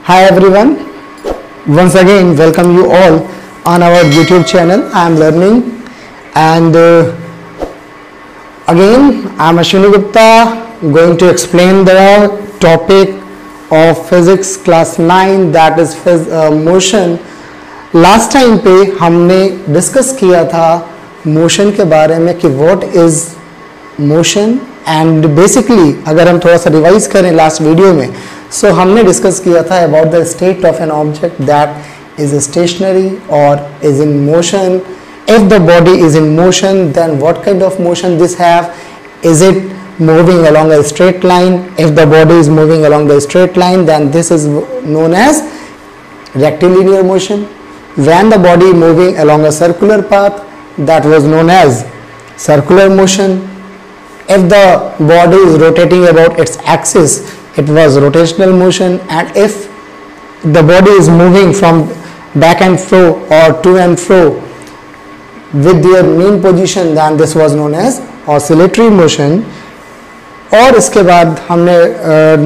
Hi everyone, once again welcome you all on our YouTube channel. I am learning and again I am Ashwini Gupta going to explain the topic of physics class 9 that is motion. Last time पे हमने discuss किया था motion के बारे में कि what is motion and basically अगर हम थोड़ा सा रिवाइज करें लास्ट वीडियो में सो हमने डिस्कस किया था about the state of an object that is stationary और is in motion. If the body is in motion then what kind of motion this have. Is it moving along a straight line? If the body is moving along the straight line then this is known as rectilinear motion. When the body moving along a circular path that was known as circular motion. If the body is rotating about its axis it was rotational motion, and if the body is moving from back and fro or to and fro with their mean position then this was known as oscillatory motion. और इसके बाद हमने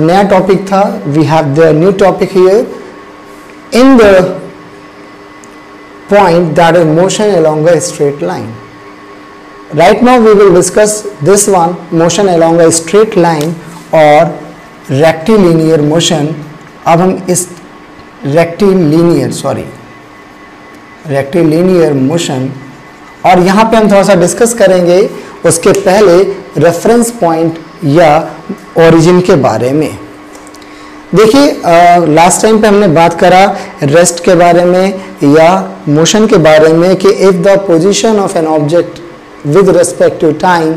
नया topic था, we have the new topic here in the point that is motion along a straight line. Right now we will discuss this one, motion along a straight line or rectilinear motion. अब हम इस rectilinear motion और यहाँ पे हम थोड़ा सा discuss करेंगे उसके पहले रेफरेंस पॉइंट या ओरिजिन के बारे में. देखिए लास्ट टाइम पे हमने बात करा रेस्ट के बारे में या मोशन के बारे में कि if the position of an object with respect to time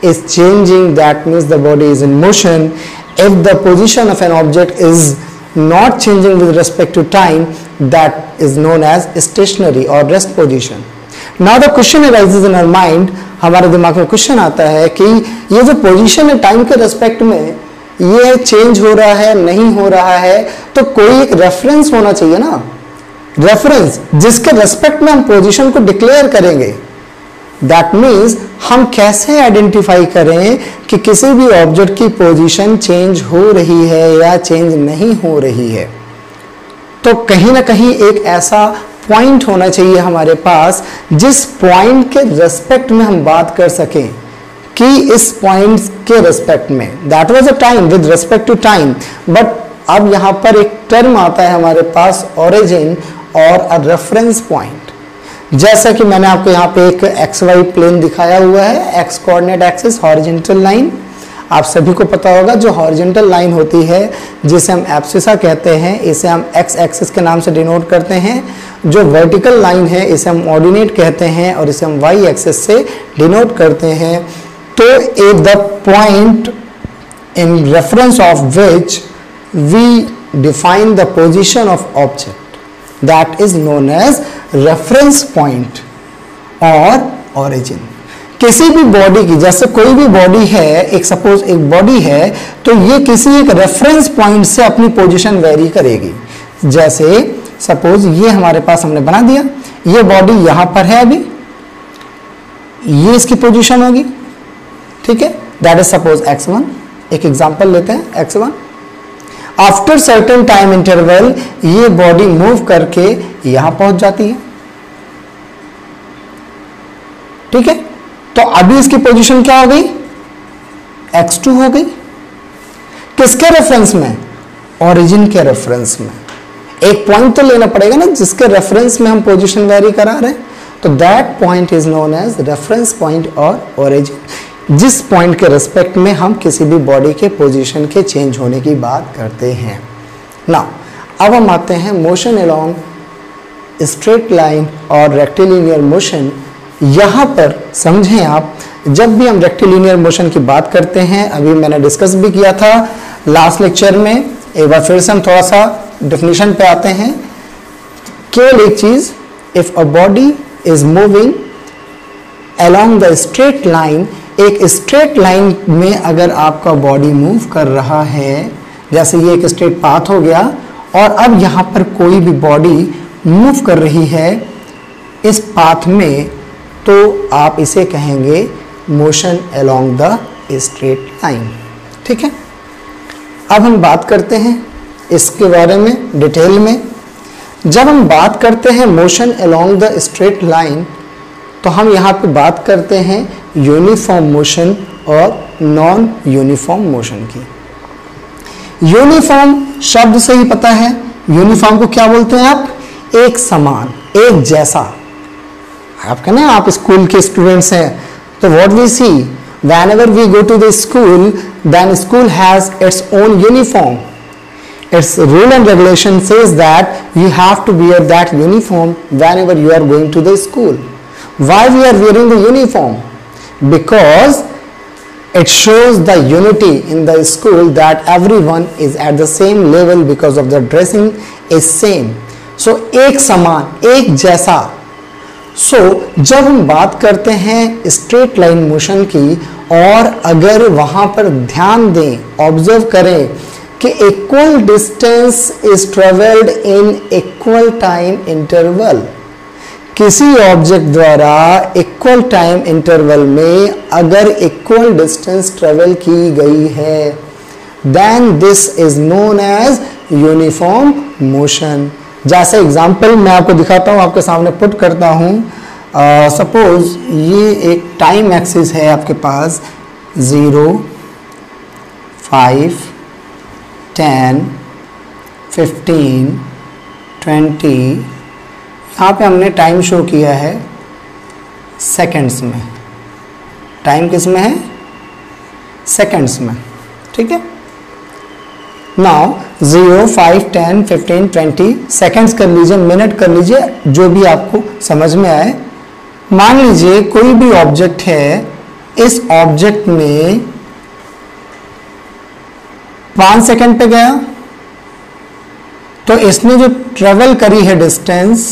is changing that means the body is in motion. If the position of an object is not changing with respect to time that is known as stationary और rest position. Now the question arises in our mind, हमारे दिमाग में question आता है कि ये जो position है टाइम के रिस्पेक्ट में ये चेंज हो रहा है नहीं हो रहा है, तो कोई एक रेफरेंस होना चाहिए ना, रेफरेंस जिसके रेस्पेक्ट में हम पोजीशन को डिक्लेयर करेंगे. दैट मीन्स हम कैसे आइडेंटिफाई करें कि किसी भी ऑब्जेक्ट की पोजीशन चेंज हो रही है या चेंज नहीं हो रही है. तो कहीं ना कहीं एक ऐसा पॉइंट होना चाहिए हमारे पास जिस पॉइंट के रेस्पेक्ट में हम बात कर सकें कि इस पॉइंट के रेस्पेक्ट में that was a time with respect to time. But अब यहाँ पर एक टर्म आता है हमारे पास ओरिजिन और अ रेफरेंस पॉइंट. जैसा कि मैंने आपको यहाँ पे एक एक्स वाई प्लेन दिखाया हुआ है, x coordinate axis horizontal line. आप सभी को पता होगा जो हॉरिजॉन्टल लाइन होती है जिसे हम एब्सिसा कहते हैं इसे हम एक्स एक्सिस के नाम से डिनोट करते हैं. जो वर्टिकल लाइन है इसे हम ऑर्डिनेट कहते हैं और इसे हम वाई एक्सिस से डिनोट करते हैं. तो if the point in reference of which we define the position of object that is known as reference point or origin. किसी भी बॉडी की, जैसे कोई भी बॉडी है, एक सपोज एक बॉडी है तो ये किसी एक रेफरेंस पॉइंट से अपनी पोजीशन वेरी करेगी. जैसे सपोज ये हमारे पास हमने बना दिया, ये बॉडी यहां पर है, अभी ये इसकी पोजीशन होगी, ठीक है. That is suppose x1. एक एग्जांपल लेते हैं x1. After certain time interval ये बॉडी मूव करके यहां पहुंच जाती है, ठीक है. तो अभी इसकी पोजीशन क्या हो गई, x2 हो गई. किसके रेफरेंस में, ओरिजिन के रेफरेंस में. एक पॉइंट तो लेना पड़ेगा ना जिसके रेफरेंस में हम पोजीशन वेरी करा रहे हैं. तो that point is known as reference point और ओरिजिन, जिस पॉइंट के रेस्पेक्ट में हम किसी भी बॉडी के पोजीशन के चेंज होने की बात करते हैं. नाउ अब हम आते हैं मोशन अलोंग स्ट्रेट लाइन और रेक्टिलिनियर मोशन. यहाँ पर समझें आप, जब भी हम रेक्टिलिनियर मोशन की बात करते हैं, अभी मैंने डिस्कस भी किया था लास्ट लेक्चर में, एक बार फिर से हम थोड़ा सा डेफिनेशन पे आते हैं. केवल एक चीज, if a body is moving along the straight line, एक स्ट्रेट लाइन में अगर आपका बॉडी मूव कर रहा है, जैसे ये एक स्ट्रेट पाथ हो गया और अब यहाँ पर कोई भी बॉडी मूव कर रही है इस पाथ में, तो आप इसे कहेंगे motion along the straight line, ठीक है. अब हम बात करते हैं इसके बारे में डिटेल में। जब हम बात करते हैं motion along the straight line, तो हम यहाँ पे बात करते हैं यूनिफॉर्म मोशन और नॉन यूनिफॉर्म मोशन की। यूनिफॉर्म शब्द से ही पता है, यूनिफॉर्म को क्या बोलते हैं आप? एक समान, एक जैसा। आप कहना आप स्कूल के स्टूडेंट्स हैं, तो what we see whenever we go to the school, then school has its own uniform. Its rule and regulation says that you have to wear that uniform whenever you are going to the school. Why we are wearing the uniform? Because it shows the unity in the school, that everyone is at the same level because of the dressing is same. So एक समान, एक जैसा। जब हम बात करते हैं straight line motion की, और अगर वहां पर ध्यान दें, ऑब्जर्व करें कि equal distance is travelled in equal time interval, किसी ऑब्जेक्ट द्वारा इक्वल टाइम इंटरवल में अगर इक्वल डिस्टेंस ट्रेवल की गई है, then this is known as uniform motion. जैसे एग्जाम्पल मैं आपको दिखाता हूं, आपके सामने पुट करता हूं। सपोज ये एक टाइम एक्सिस है आपके पास, 0, 5, 10, 15, 20। यहाँ पे हमने टाइम शो किया है सेकंड्स में। टाइम किस में है? सेकंड्स में, ठीक है। नाउ 0, 5, 10, 15, 20 सेकेंड्स कर लीजिए, मिनट कर लीजिए, जो भी आपको समझ में आए। मान लीजिए कोई भी ऑब्जेक्ट है, इस ऑब्जेक्ट में 5 सेकेंड पे गया, तो इसने जो ट्रेवल करी है डिस्टेंस,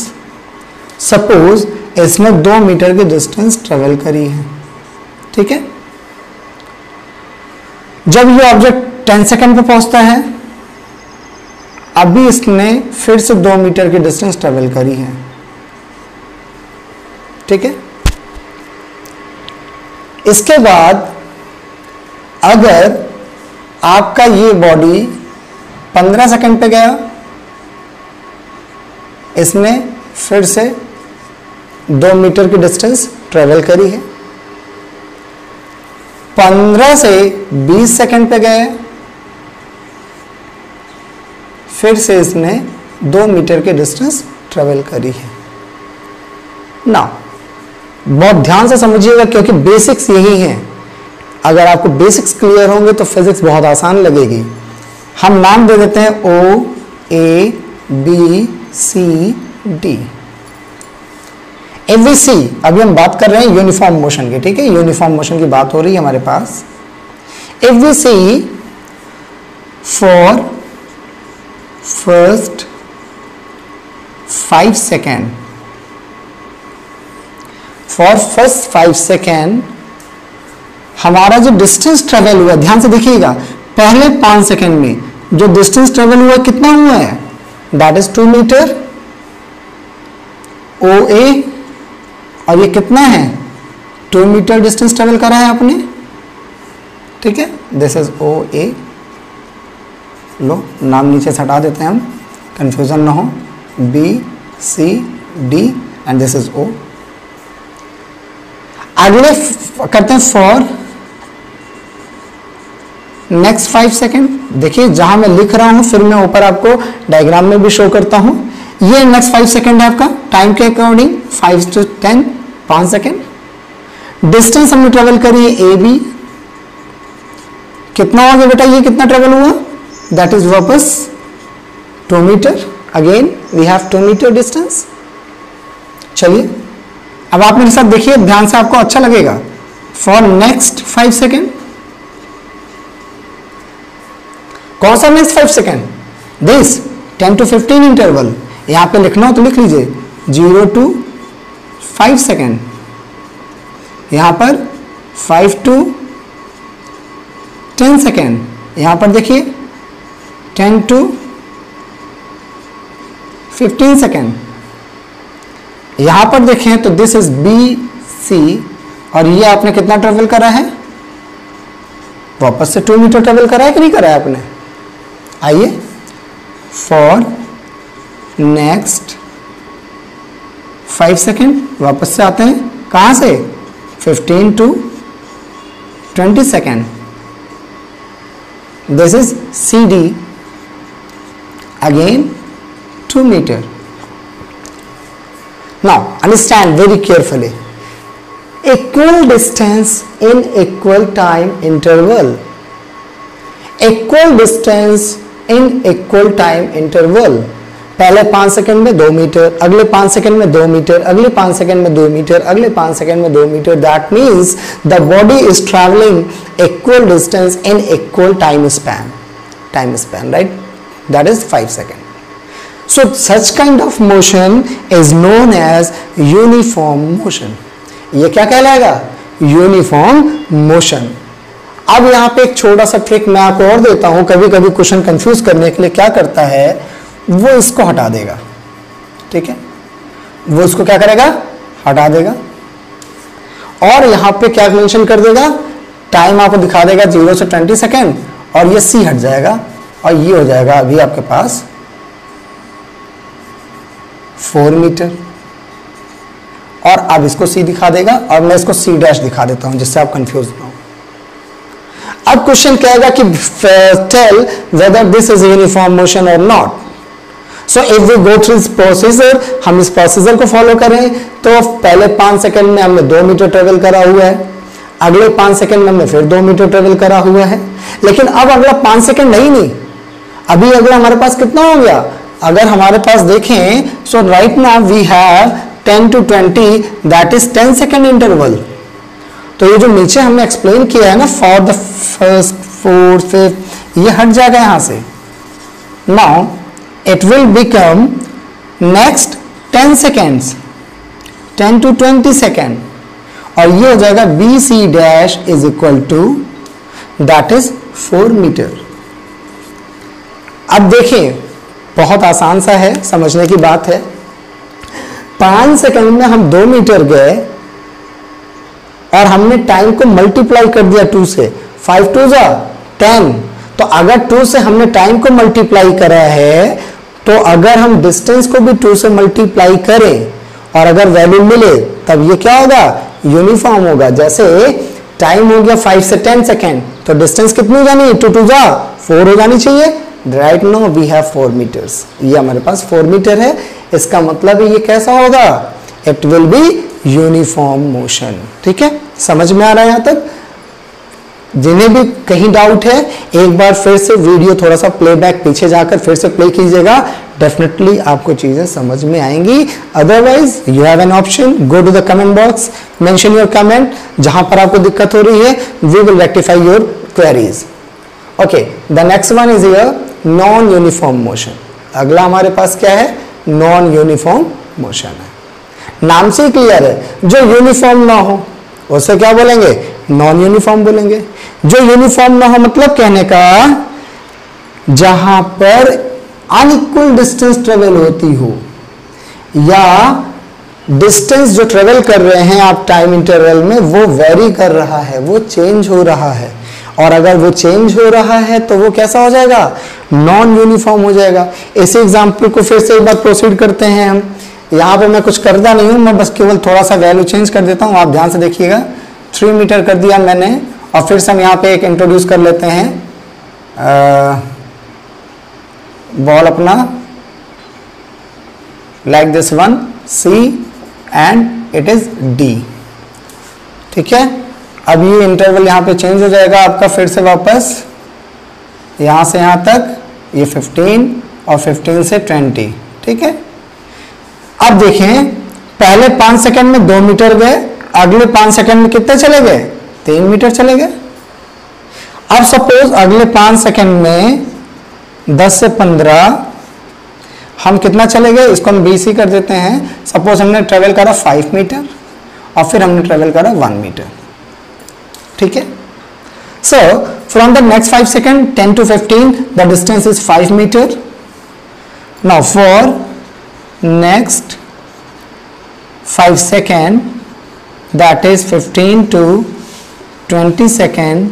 सपोज इसने 2 मीटर की डिस्टेंस ट्रेवल करी है, ठीक है। जब ये ऑब्जेक्ट 10 सेकेंड पे पहुंचता है, अभी इसने फिर से 2 मीटर की डिस्टेंस ट्रेवल करी है, ठीक है। इसके बाद अगर आपका ये बॉडी 15 सेकेंड पे गया, इसने फिर से 2 मीटर की डिस्टेंस ट्रेवल करी है। 15 से 20 सेकेंड पे गए, फिर से इसने 2 मीटर के डिस्टेंस ट्रेवल करी है। ना बहुत ध्यान से समझिएगा, क्योंकि बेसिक्स यही हैं। अगर आपको बेसिक्स क्लियर होंगे तो फिजिक्स बहुत आसान लगेगी। हम नाम दे देते हैं O, A, B, C, D। If we see, अभी हम बात कर रहे हैं यूनिफॉर्म मोशन की, ठीक है। यूनिफॉर्म मोशन की बात हो रही है हमारे पास। If we see for first 5 second, for first 5 second हमारा जो डिस्टेंस ट्रेवल हुआ, ध्यान से देखिएगा, पहले 5 सेकेंड में जो डिस्टेंस ट्रेवल हुआ कितना हुआ है? दैट इज 2 मीटर OA, और ये कितना है? 2 मीटर डिस्टेंस ट्रेवल करा है आपने, ठीक है। This is OA। लो नाम नीचे से हटा देते हैं हम, कंफ्यूजन ना हो। B, C, D and this is O। अगले करते हैं फॉर नेक्स्ट 5 सेकेंड। देखिए जहां मैं लिख रहा हूं, फिर मैं ऊपर आपको डायग्राम में भी शो करता हूं। ये नेक्स्ट 5 सेकेंड है आपका, टाइम के अकॉर्डिंग 5 to 10, 5 सेकेंड। डिस्टेंस हमने ट्रेवल करी है AB, कितना हो गया बेटा? ये कितना ट्रेवल हुआ? दैट इज वापस 2 metre. Again we have 2 metre distance. चलिए अब आप मेरे साथ देखिए ध्यान से, आपको अच्छा लगेगा। फॉर नेक्स्ट 5 सेकेंड, कौन सा next 5 second? This 10 to 15 interval. यहां पे लिखना हो तो लिख लीजिए 0 to 5 सेकेंड। यहां पर 5 to 10 सेकेंड। यहां पर देखिए 10 to 15 सेकेंड। यहां पर देखें तो दिस इज BC, और ये आपने कितना ट्रेवल करा है? वापस से 2 मीटर ट्रेवल करा है कि नहीं करा है आपने? आइए फॉर नेक्स्ट 5 सेकेंड। वापस से आते हैं, कहां से? 15 to 20 second. This is CD, again 2 meter. Now understand very carefully. Equal distance in equal time interval. Equal distance in equal time interval. पहले 5 सेकंड में 2 मीटर, अगले 5 सेकंड में 2 मीटर, अगले 5 सेकंड में 2 मीटर, अगले 5 सेकंड में 2 metre. That means the body is traveling equal distance in equal time span. Time span, right? That is 5 seconds. So such kind of motion is known as uniform motion. ये क्या कहलाएगा? Uniform motion. अब यहाँ पे एक छोटा सा trick मैं आपको और देता हूं. कभी कभी क्वेश्चन कंफ्यूज करने के लिए क्या करता है, वो इसको हटा देगा. ठीक है, वो इसको क्या करेगा? हटा देगा. और यहां पे क्या मेंशन कर देगा? टाइम आपको दिखा देगा 0 से 20 सेकेंड, और ये C हट जाएगा और ये हो जाएगा अभी आपके पास 4 मीटर. और अब इसको C दिखा देगा, और मैं इसको C डैश दिखा देता हूं जिससे आप कंफ्यूज ना हो. अब क्वेश्चन कहेगा कि tell whether this is uniform motion और not. So if we go through this procedure, हम इस प्रोसीजर को फॉलो करें तो पहले 5 सेकंड में हमने 2 मीटर ट्रेवल करा हुआ है, अगले 5 सेकंड में हमने फिर 2 मीटर ट्रेवल करा हुआ है. लेकिन अब अगला 5 सेकंड नहीं, अभी अगला हमारे पास कितना हो गया? अगर हमारे पास देखें, so right now we have 10 to 20, that is 10 second interval. तो ये जो नीचे हमने एक्सप्लेन किया है ना, for the first, fourth, fifth, ये हट जाएगा यहां से. Now it will become next 10 seconds, 10 to 20 second, और ये हो जाएगा BC dash is equal to that is 4 metre. अब देखिए, बहुत आसान सा है, समझने की बात है. 5 सेकंड में हम 2 मीटर गए और हमने टाइम को मल्टीप्लाई कर दिया 2 से. 5 2 10. तो अगर 2 से हमने टाइम को मल्टीप्लाई करा है, तो अगर हम डिस्टेंस को भी 2 से मल्टीप्लाई करें और अगर वैल्यू मिले, तब ये क्या होगा? यूनिफॉर्म होगा. जैसे टाइम हो गया 5 से 10 सेकेंड, तो डिस्टेंस कितनी हो जानी है? 2 2 4 हो जानी चाहिए. Right now we have 4 metres. ये हमारे पास 4 मीटर है. इसका मतलब ये कैसा होगा? It will be uniform motion. ठीक है, समझ में आ रहा है यहां तक? जिन्हें भी कहीं डाउट है, एक बार फिर से वीडियो थोड़ा सा प्लेबैक पीछे जाकर फिर से प्ले कीजिएगा. डेफिनेटली आपको चीजें समझ में आएंगी. Otherwise you have an option, go to the comment box, mention your comment. जहां पर आपको दिक्कत हो रही है, we will rectify your queries. Okay, the next one is here non uniform motion. अगला हमारे पास क्या है? नॉन यूनिफॉर्म मोशन है. नाम से ही क्लियर है, जो यूनिफॉर्म ना हो उसे क्या बोलेंगे? नॉन यूनिफॉर्म बोलेंगे. जो यूनिफॉर्म ना हो मतलब कहने का, जहां पर अनइक्वल डिस्टेंस ट्रेवल होती हो, या डिस्टेंस जो ट्रेवल कर रहे हैं आप टाइम इंटरवल में, वो वेरी कर रहा है, वो चेंज हो रहा है. और अगर वो चेंज हो रहा है तो वो कैसा हो जाएगा? नॉन यूनिफॉर्म हो जाएगा. इसी एग्जाम्पल को फिर से एक बार प्रोसीड करते हैं हम. यहाँ पे मैं कुछ करता नहीं हूं, मैं बस केवल थोड़ा सा वैल्यू चेंज कर देता हूं. आप ध्यान से देखिएगा, 3 मीटर कर दिया मैंने, और फिर से हम यहाँ पे एक इंट्रोड्यूस कर लेते हैं बॉल अपना, like this one C and it is D. ठीक है, अब ये इंटरवल यहाँ पे चेंज हो जाएगा आपका फिर से वापस, यहाँ से यहाँ तक ये 15 और 15 से 20. ठीक है, अब देखें, पहले 5 सेकंड में 2 मीटर गए, अगले 5 सेकंड में कितने चले गए? 3 मीटर चले गए. अब सपोज अगले 5 सेकंड में 10 से 15 हम कितना चले गए? इसको हम BC कर देते हैं. सपोज हमने ट्रेवल करा 5 मीटर और फिर हमने ट्रेवल करा 1 मीटर. ठीक है, so from the next 5 second 10 to 15 the distance is 5 metre. Now for next 5 second, that is 15 to 20 second,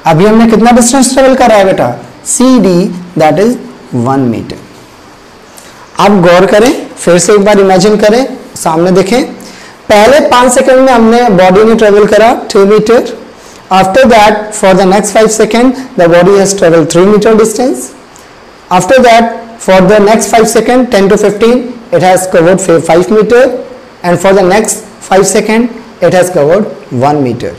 अभी हमने कितना डिस्टेंस ट्रेवल करा है बेटा? CD, that is 1 metre. आप गौर करें, फिर से एक बार इमेजिन करें, सामने देखें, पहले 5 सेकंड में हमने बॉडी ने ट्रेवल करा 2 metre. After that for the next 5 second the body has travel 3 metre distance. After that for the next 5 second 10 to 15 it has covered 5 meter, and for the next 5 seconds it has covered 1 meter.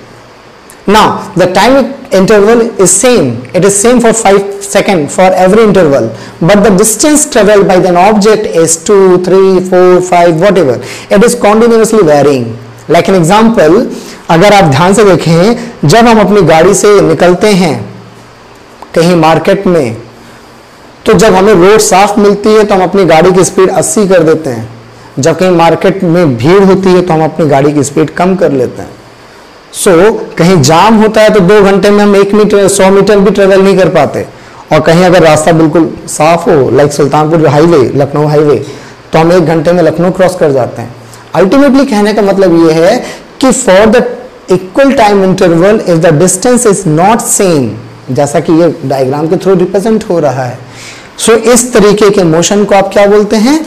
Now the time interval is same, it is same for 5 seconds for every interval, but the distance traveled by an object is 2, 3, 4, 5 whatever, it is continuously varying. Like an example, अगर आप ध्यान से देखें, जब हम अपनी गाड़ी से निकलते हैं कहीं मार्केट में, तो जब हमें रोड साफ मिलती है तो हम अपनी गाड़ी की स्पीड 80 कर देते हैं, जब कहीं मार्केट में भीड़ होती है तो हम अपनी गाड़ी की स्पीड कम कर लेते हैं। कहीं जाम होता है तो 2 घंटे में हम 1 मीटर 100 मीटर भी ट्रेवल नहीं कर पाते, और कहीं अगर रास्ता बिल्कुल साफ हो, like Sultanpur highway, Lucknow highway, तो हम 1 घंटे में लखनऊ क्रॉस कर जाते हैं। अल्टीमेटली कहने का मतलब ये है कि for the equal time interval if the distance is not same, जैसा कि ये डायग्राम के थ्रू रिप्रेजेंट हो रहा है। इस तरीके के मोशन को आप क्या बोलते हैं?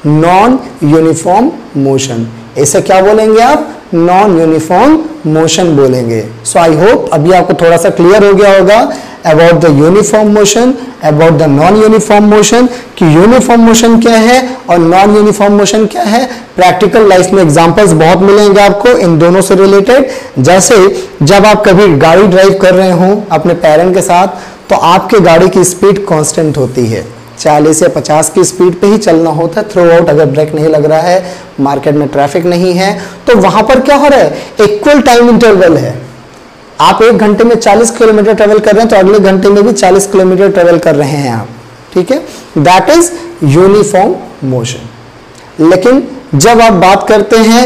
Non uniform motion. इसे क्या बोलेंगे आप? नॉन यूनिफॉर्म मोशन बोलेंगे। सो आई होप अभी आपको थोड़ा सा क्लियर हो गया होगा about the uniform motion, about the non uniform motion, कि यूनिफॉर्म मोशन क्या है और नॉन यूनिफॉर्म मोशन क्या है। प्रैक्टिकल लाइफ में एग्जांपल्स बहुत मिलेंगे आपको इन दोनों से रिलेटेड। जैसे जब आप कभी गाड़ी ड्राइव कर रहे हो अपने पेरेंट के साथ, तो आपके गाड़ी की स्पीड कांस्टेंट होती है, 40 या 50 की स्पीड पे ही चलना होता है थ्रू आउट। अगर ब्रेक नहीं लग रहा है, मार्केट में ट्रैफिक नहीं है, तो वहां पर क्या हो रहा है? इक्वल टाइम इंटरवल है। आप 1 घंटे में 40 किलोमीटर ट्रेवल कर रहे हैं तो अगले घंटे में भी 40 किलोमीटर ट्रेवल कर रहे हैं आप, ठीक है। That is uniform motion. लेकिन जब आप बात करते हैं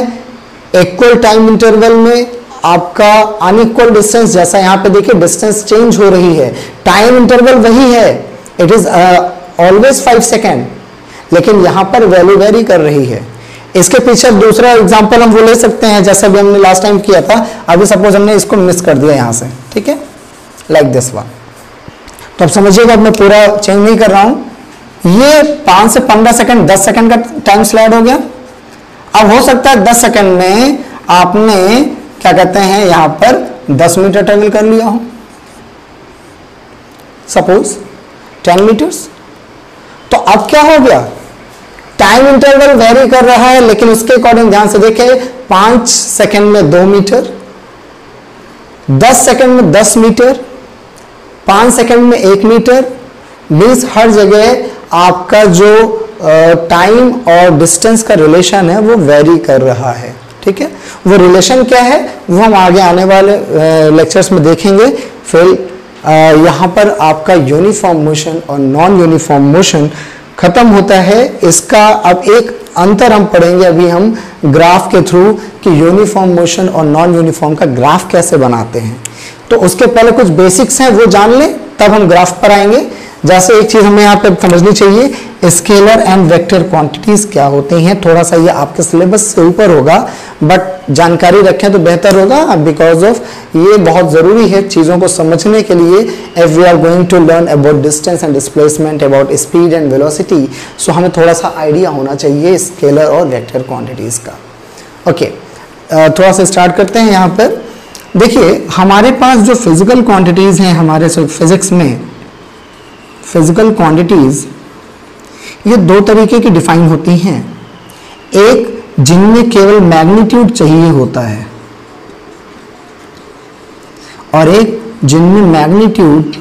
इक्वल टाइम इंटरवल में आपका अनइक्वल डिस्टेंस, जैसा यहां पे देखिए डिस्टेंस चेंज हो रही है, टाइम इंटरवल वही है, इट इज ऑलवेज 5 सेकेंड, लेकिन यहां पर वैल्यू वेरी कर रही है। इसके पीछे दूसरा एग्जांपल हम वो ले सकते हैं, जैसा भी हमने लास्ट टाइम किया था। अभी सपोज हमने इसको मिस कर दिया यहां से, ठीक है, लाइक दिस वन। तो अब समझिएगा, अब मैं पूरा चेंज नहीं कर रहा हूं। ये 5 से 15 सेकंड 10 सेकंड का टाइम स्लाइड हो गया। अब हो सकता है 10 सेकंड में आपने क्या कहते हैं यहां पर 10 मीटर ट्रेवल कर लिया हो, सपोज 10 मीटर्स। तो अब क्या हो गया? टाइम इंटरवल वेरी कर रहा है, लेकिन उसके अकॉर्डिंग ध्यान से देखें, 5 सेकंड में 2 मीटर, 10 सेकंड में 10 मीटर, 5 सेकंड में 1 मीटर। मीन्स हर जगह आपका जो टाइम और डिस्टेंस का रिलेशन है वो वेरी कर रहा है, ठीक है। वो रिलेशन क्या है वो हम आगे आने वाले लेक्चर्स में देखेंगे। फिर यहाँ पर आपका यूनिफॉर्म मोशन और नॉन यूनिफॉर्म मोशन खत्म होता है। इसका अब एक अंतर हम पढ़ेंगे अभी हम ग्राफ के थ्रू, कि यूनिफॉर्म मोशन और नॉन यूनिफॉर्म का ग्राफ कैसे बनाते हैं। तो उसके पहले कुछ बेसिक्स हैं वो जान लें, तब हम ग्राफ पर आएंगे। जैसे एक चीज हमें यहाँ पे समझनी चाहिए, स्केलर एंड वेक्टर क्वांटिटीज क्या होती हैं। थोड़ा सा ये आपके सिलेबस से ऊपर होगा, बट जानकारी रखें तो बेहतर होगा, बिकॉज ऑफ ये बहुत जरूरी है चीजों को समझने के लिए। If we are going to learn about distance and displacement, about speed and velocity, so हमें थोड़ा सा आइडिया होना चाहिए स्केलर और वेक्टर क्वांटिटीज का। ओके, थोड़ा सा स्टार्ट करते हैं। यहाँ पर देखिए, हमारे पास जो फिजिकल क्वांटिटीज हैं हमारे फिजिक्स में, फिजिकल क्वांटिटीज ये 2 तरीके की डिफाइन होती हैं। एक जिनमें केवल मैग्नीट्यूड चाहिए होता है, और एक जिनमें मैग्नीट्यूड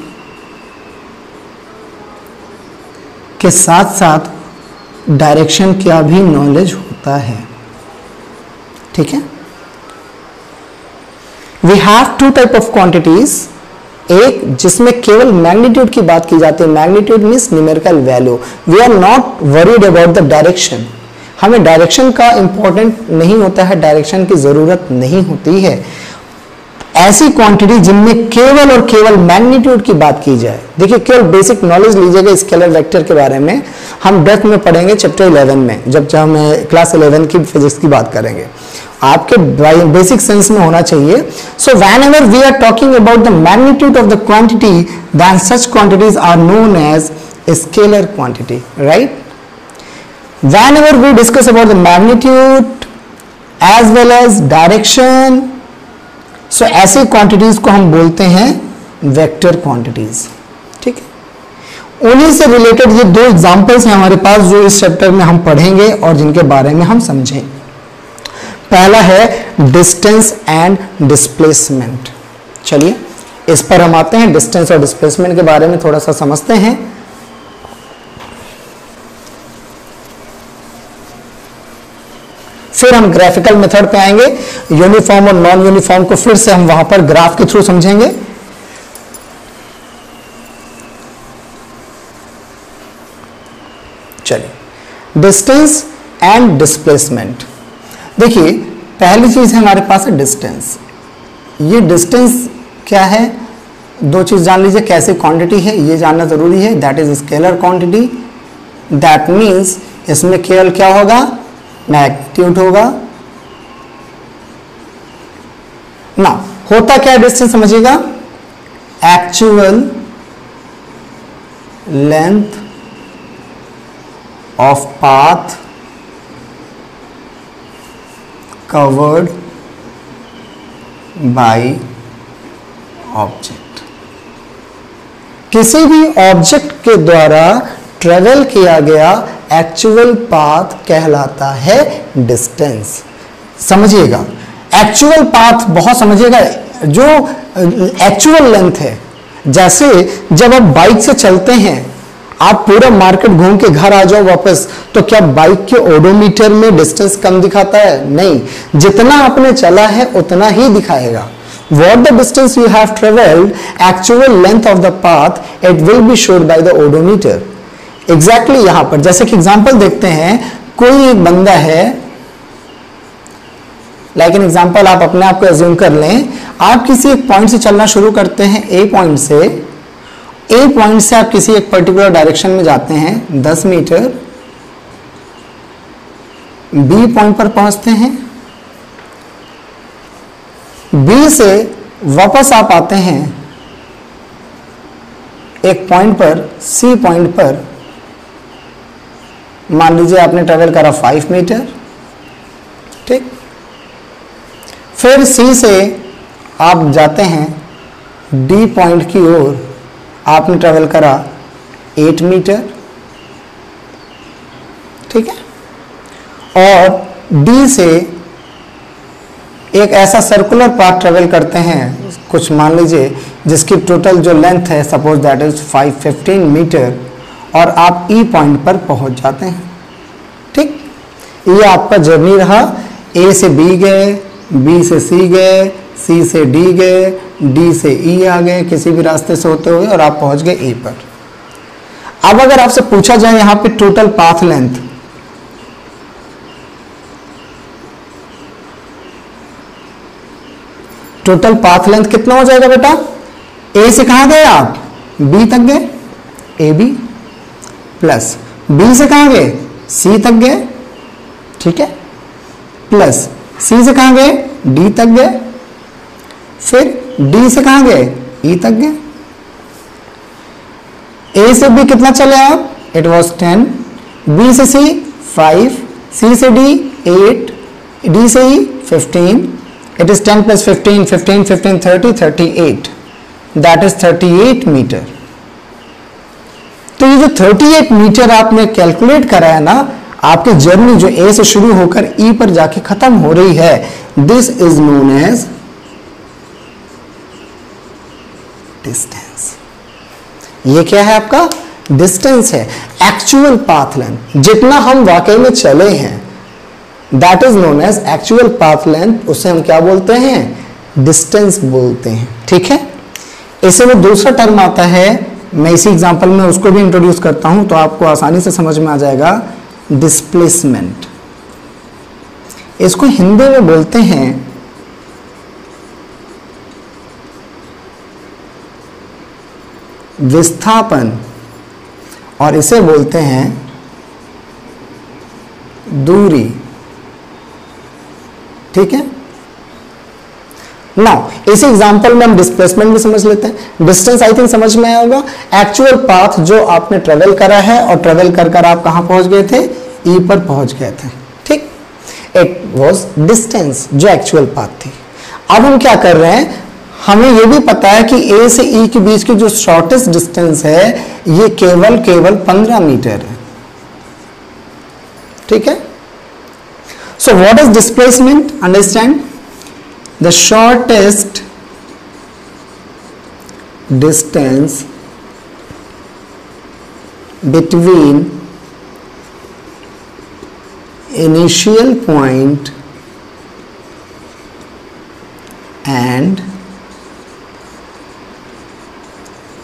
के साथ साथ डायरेक्शन का भी नॉलेज होता है, ठीक है। We have 2 type of quantities. एक जिसमें केवल मैग्नीट्यूड की बात की जाती है, magnitude means numerical value. We are not worried about the direction, हमें डायरेक्शन का इंपॉर्टेंट नहीं होता है, डायरेक्शन की जरूरत नहीं होती है। ऐसी क्वांटिटी जिनमें केवल और केवल मैग्नीट्यूड की बात की जाए। देखिए, केवल बेसिक नॉलेज लीजिएगा स्केलर वेक्टर के बारे में, हम डेप्थ में पढ़ेंगे चैप्टर 11 में, जब हम क्लास 11 की फिजिक्स की बात करेंगे। आपके बेसिक सेंस में होना चाहिए। So whenever we are talking about the magnitude of the quantity, then such quantities are known as scalar quantity, right? Whenever we discuss about the magnitude as well as direction, so ऐसे quantities को हम बोलते हैं vector quantities, ठीक है। उन्हीं से related ये दो एग्जांपल्स हैं हमारे पास जो इस चैप्टर में हम पढ़ेंगे और जिनके बारे में हम समझें। पहला है डिस्टेंस एंड डिस्प्लेसमेंट। चलिए इस पर हम आते हैं, डिस्टेंस और डिस्प्लेसमेंट के बारे में थोड़ा सा समझते हैं। फिर हम ग्राफिकल मेथड पे आएंगे, यूनिफॉर्म और नॉन यूनिफॉर्म को फिर से हम वहां पर ग्राफ के थ्रू समझेंगे। चलिए डिस्टेंस एंड डिस्प्लेसमेंट। देखिए पहली चीज है हमारे पास है डिस्टेंस। ये डिस्टेंस क्या है, दो चीज जान लीजिए, कैसे क्वांटिटी है ये जानना जरूरी है। That is scalar quantity, that means इसमें केवल क्या होगा, मैग्नीट्यूड होगा ना। होता क्या है डिस्टेंस समझिएगा, actual length of path covered by object. किसी भी ऑब्जेक्ट के द्वारा ट्रेवल किया गया एक्चुअल पाथ कहलाता है डिस्टेंस। समझिएगा एक्चुअल पाथ बहुत समझिएगा, जो एक्चुअल लेंथ है। जैसे जब आप बाइक से चलते हैं, आप पूरा मार्केट घूम के घर आ जाओ वापस, तो क्या बाइक के ओडोमीटर में डिस्टेंस कम दिखाता है? नहीं, जितना आपने चला है उतना ही दिखाएगा। What the distance you have traveled, actual length of the path, it will be showed by the odometer. Exactly यहां पर जैसे कि एग्जांपल देखते हैं, कोई एक बंदा है, लाइक एन एग्जांपल आप अपने आप को एज्यूम कर लें, आप किसी एक पॉइंट से चलना शुरू करते हैं, ए पॉइंट से आप किसी एक पर्टिकुलर डायरेक्शन में जाते हैं 10 मीटर, बी पॉइंट पर पहुंचते हैं, बी से वापस आप आते हैं एक पॉइंट पर, सी पॉइंट पर, मान लीजिए आपने ट्रेवल करा 5 मीटर, ठीक। फिर सी से आप जाते हैं डी पॉइंट की ओर, आपने ट्रेवल करा 8 मीटर, ठीक है। और डी से एक ऐसा सर्कुलर पाथ ट्रेवल करते हैं, कुछ मान लीजिए जिसकी टोटल जो लेंथ है, सपोज दैट इज 515 मीटर, और आप ई पॉइंट पर पहुंच जाते हैं, ठीक। ये आपका जर्नी रहा, ए से बी गए, बी से सी गए, सी से डी गए, डी से ई आ गए, किसी भी रास्ते से होते हुए, और आप पहुंच गए ए पर। अब अगर आपसे पूछा जाए यहां पे total path length, total path length कितना हो जाएगा बेटा? ए से कहां गए आप? बी तक गए, ए बी, प्लस बी से कहां गए? सी तक गए, ठीक है, प्लस सी से कहां गए? डी तक गए, फिर डी से कहां गए? ई तक गए। ए से बी कितना चले आप? इट वॉज 10, बी से सी 5, सी से डी 8, डी से ई 15, it is 10 plus 15, 15, 15, 30, 38. That is 38 metre. तो ये जो 38 मीटर आपने कैलकुलेट करा है ना, आपकी जर्नी जो ए से शुरू होकर ई पर जाके खत्म हो रही है, this is known as distance. ये क्या है आपका? डिस्टेंस है, एक्चुअल पाथ लेंथ, जितना हम वाकई में चले हैं, that is known as actual path length. उसे हम क्या बोलते हैं? डिस्टेंस बोलते हैं, ठीक है। इसे में दूसरा टर्म आता है, मैं इसी एग्जांपल में उसको भी इंट्रोड्यूस करता हूं तो आपको आसानी से समझ में आ जाएगा, डिस्प्लेसमेंट। इसको हिंदी में बोलते हैं विस्थापन, और इसे बोलते हैं दूरी, ठीक है नाउ इसी एग्जांपल में हम डिस्प्लेसमेंट भी समझ लेते हैं। डिस्टेंस आई थिंक समझ में आया होगा, एक्चुअल पाथ जो आपने ट्रेवल करा है और ट्रेवल कर कर आप कहां पहुंच गए थे, ई पर पहुंच गए थे, ठीक। इट वाज डिस्टेंस जो एक्चुअल पाथ थी। अब हम क्या कर रहे हैं, हमें यह भी पता है कि ए से ई के बीच की जो शॉर्टेस्ट डिस्टेंस है ये केवल 15 मीटर है, ठीक है। So what is displacement, understand, the shortest distance between initial point and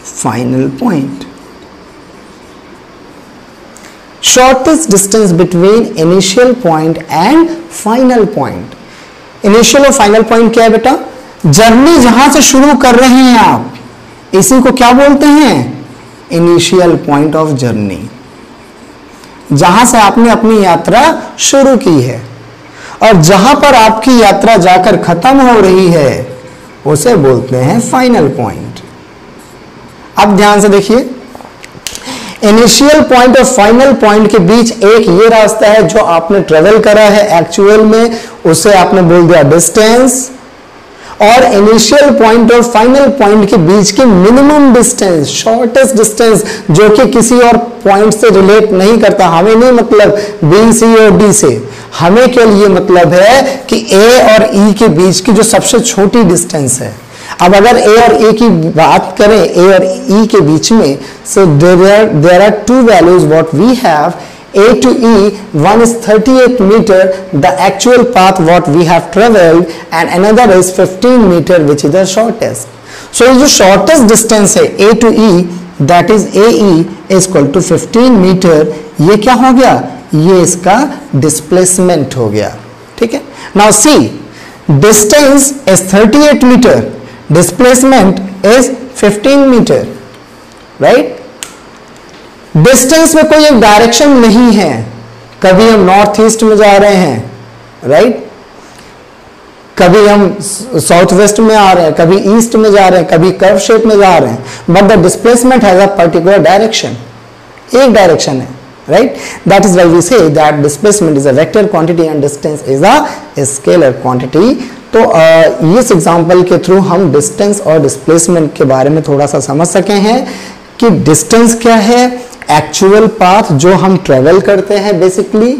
final point. Shortest distance between initial point and final point. Initial और final point क्या है बेटा, जर्नी जहां से शुरू कर रहे हैं आप, इसी को क्या बोलते हैं, इनिशियल पॉइंट ऑफ जर्नी। जहां से आपने अपनी यात्रा शुरू की है और जहां पर आपकी यात्रा जाकर खत्म हो रही है उसे बोलते हैं फाइनल पॉइंट। अब ध्यान से देखिए, इनिशियल पॉइंट और फाइनल पॉइंट के बीच एक ये रास्ता है जो आपने ट्रेवल करा है एक्चुअल में, उसे आपने बोल दिया डिस्टेंस। और इनिशियल पॉइंट और फाइनल पॉइंट के बीच की मिनिमम डिस्टेंस, शॉर्टेस्ट डिस्टेंस, जो कि किसी और पॉइंट से रिलेट नहीं करता, हमें नहीं मतलब बी, सी और डी से, हमें केवल ये मतलब है कि ए और ई के बीच की जो सबसे छोटी डिस्टेंस है। अब अगर ए और ए की बात करें, ए और ई के बीच में, so there are two values what we have, A to E, one is 38 meter, the actual path what we have traveled, and another is 15 meter, which is the shortest. So ये जो shortest distance है A to E, that is AE is equal to 15 meter, ये क्या हो गया, ये इसका displacement हो गया, ठीक है। Now see, distance is 38 meter, displacement is 15 meter, right? Distance में कोई एक डायरेक्शन नहीं है, कभी हम नॉर्थ ईस्ट में जा रहे हैं, राइट, कभी हम साउथ वेस्ट में आ रहे हैं, कभी ईस्ट में जा रहे हैं, कभी कर्व शेप में जा रहे हैं, but the displacement has a particular direction, एक डायरेक्शन है, right. That is why we say that displacement is a vector quantity and distance is a scalar quantity. तो इस एग्जांपल के थ्रू हम डिस्टेंस और डिस्प्लेसमेंट के बारे में थोड़ा सा समझ सके हैं कि डिस्टेंस क्या है, एक्चुअल पाथ जो हम ट्रेवल करते हैं बेसिकली,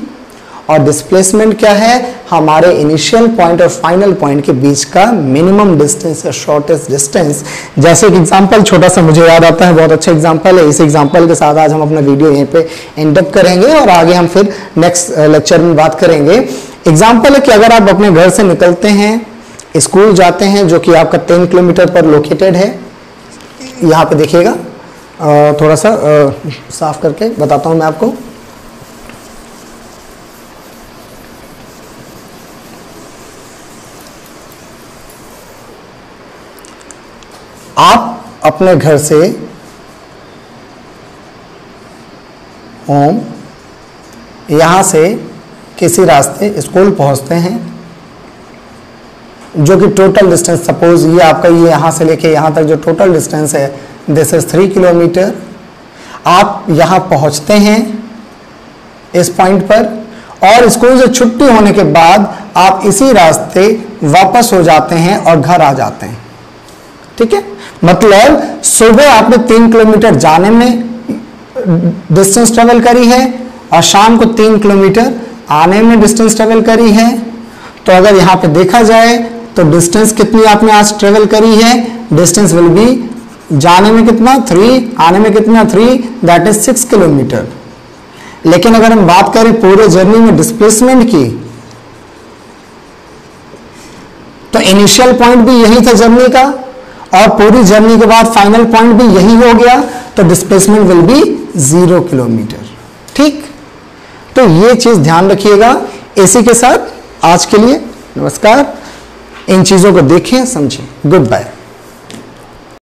और डिस्प्लेसमेंट क्या है, हमारे इनिशियल पॉइंट और फाइनल पॉइंट के बीच का मिनिमम डिस्टेंस या शॉर्टेस्ट डिस्टेंस। जैसे एक एग्जांपल छोटा सा मुझे याद आता है, बहुत अच्छा एग्जांपल है, इस एग्जांपल के साथ आज हम अपना वीडियो यहीं पे एंड अप करेंगे और आगे हम फिर नेक्स्ट लेक्चर में बात करेंगे। एग्जांपल है कि अगर आप अपने घर से निकलते हैं, स्कूल जाते हैं, जो कि आपका 10 किलोमीटर पर लोकेटेड है, यहाँ पे देखिएगा, थोड़ा सा साफ करके बताता हूं मैं आपको। आप अपने घर से होम, यहां से किसी रास्ते स्कूल पहुंचते हैं, जो कि टोटल डिस्टेंस, सपोज ये आपका, ये यहां से लेके यहां तक जो टोटल डिस्टेंस है दिस इज 3 किलोमीटर। आप यहां पहुंचते हैं इस पॉइंट पर, और स्कूल से छुट्टी होने के बाद आप इसी रास्ते वापस हो जाते हैं और घर आ जाते हैं, ठीक है। मतलब सुबह आपने 3 किलोमीटर जाने में डिस्टेंस ट्रेवल करी है और शाम को 3 किलोमीटर आने में डिस्टेंस ट्रेवल करी है। तो अगर यहां पे देखा जाए तो डिस्टेंस कितनी आपने आज ट्रेवल करी है, डिस्टेंस विल बी, जाने में कितना 3, आने में कितना 3, दैट इज 6 किलोमीटर। लेकिन अगर हम बात करें पूरे जर्नी में डिस्प्लेसमेंट की, तो इनिशियल पॉइंट भी यही था जर्नी का, और पूरी जर्नी के बाद फाइनल पॉइंट भी यही हो गया, तो डिस्प्लेसमेंट विल बी 0 किलोमीटर, ठीक। तो ये चीज ध्यान रखिएगा। इसी के साथ आज के लिए नमस्कार। इन चीजों को देखें, समझें। Good bye.